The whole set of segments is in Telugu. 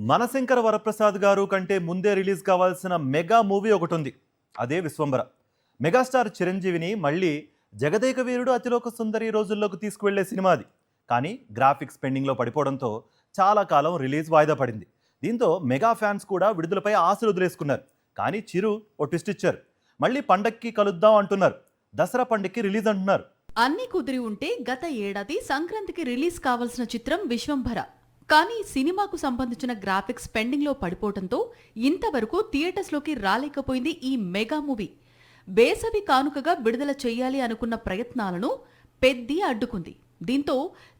మనశంకర వరప్రసాద్ గారు కంటే ముందే రిలీజ్ కావాల్సిన మెగా మూవీ ఒకటి ఉంది. అదే విశ్వంబర. మెగాస్టార్ చిరంజీవిని మళ్ళీ జగదేక వీరుడు అతిలోక సుందరి రోజుల్లోకి తీసుకువెళ్లే సినిమా అది. కానీ గ్రాఫిక్స్ పెండింగ్లో పడిపోవడంతో చాలా కాలం రిలీజ్ వాయిదా పడింది. దీంతో మెగా ఫ్యాన్స్ కూడా విడుదలపై ఆశలు వదిలేసుకున్నారు. కానీ చిరు ఓ ట్విస్ట్ ఇచ్చారు. మళ్ళీ పండక్కి కలుద్దాం అంటున్నారు. దసరా పండక్కి రిలీజ్ అంటున్నారు. అన్ని కుదిరి ఉంటే గత ఏడాది సంక్రాంతికి రిలీజ్ కావాల్సిన చిత్రం విశ్వంభర. కానీ సినిమాకు సంబంధించిన గ్రాఫిక్స్ పెండింగ్లో పడిపోవడంతో ఇంతవరకు థియేటర్స్లోకి రాలేకపోయింది ఈ మెగా మూవీ. వేసవి కానుకగా విడుదల చేయాలి అనుకున్న ప్రయత్నాలను పెద్ది అడ్డుకుంది. దీంతో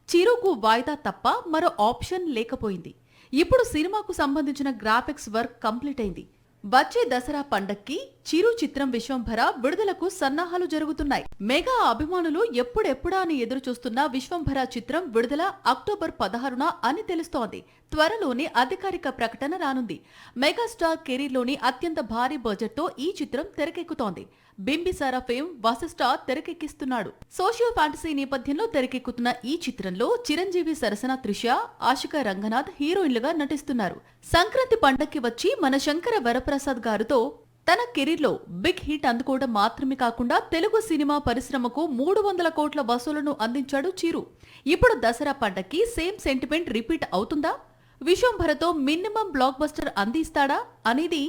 చిరుకు వాయిదా తప్ప మరో ఆప్షన్ లేకపోయింది. ఇప్పుడు సినిమాకు సంబంధించిన గ్రాఫిక్స్ వర్క్ కంప్లీట్ అయింది. వచ్చే దసరా పండక్కి చిరు చిత్రం విశ్వంభర విడుదలకు సన్నాహాలు జరుగుతున్నాయి. మెగా అభిమానులు ఎప్పుడెప్పుడా అని ఎదురు చూస్తున్న విశ్వంభర చిత్రం విడుదల అక్టోబర్ 16న అని తెలుస్తోంది. త్వరలోనే అధికారిక ప్రకటన రానుంది. మెగాస్టార్ కెరీర్లోని అత్యంత భారీ బడ్జెట్తో ఈ చిత్రం తెరకెక్కుతోంది. బింబిసారా ఫేమ్ వశిష్ఠ తెరకెక్కిస్తున్నాడు. సోషియో ఫ్యాంటసీ నేపథ్యంలో తెరకెక్కుతున్న ఈ చిత్రంలో చిరంజీవి సరసన త్రిష, ఆశికా రంగనాథ్ హీరోయిన్లుగా నటిస్తున్నారు. సంక్రాంతి పండక్కి వచ్చి మన శంకర వరప్రసాద్ గారితో తన కెరీర్లో బిగ్ హిట్ అందుకోవడం మాత్రమే కాకుండా తెలుగు సినిమా పరిశ్రమకు 300 కోట్ల వసూలను అందించాడు చిరు. ఇప్పుడు దసరా పండక్కి సేమ్ సెంటిమెంట్ రిపీట్ అవుతుందా? విశ్వంభరతో మినిమం బ్లాక్ బస్టర్ అందిస్తాడా అనేది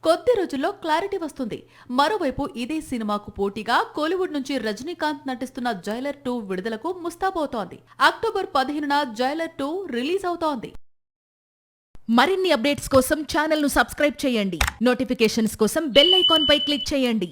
కొద్ది రోజుల్లో క్లారిటీ వస్తుంది. మరోవైపు ఇదే సినిమాకు పోటీగా కోలీవుడ్ నుంచి రజనీకాంత్ నటిస్తున్న జైలర్ 2 విడుదలకు ముస్తాబవుతోంది. అక్టోబర్ 15న జైలర్ 2 రిలీజ్ అవుతోంది. మరిన్ని అప్డేట్స్ కోసం ఛానల్ ను సబ్స్క్రైబ్ చేయండి. నోటిఫికేషన్స్ కోసం బెల్ ఐకాన్ పై క్లిక్ చేయండి.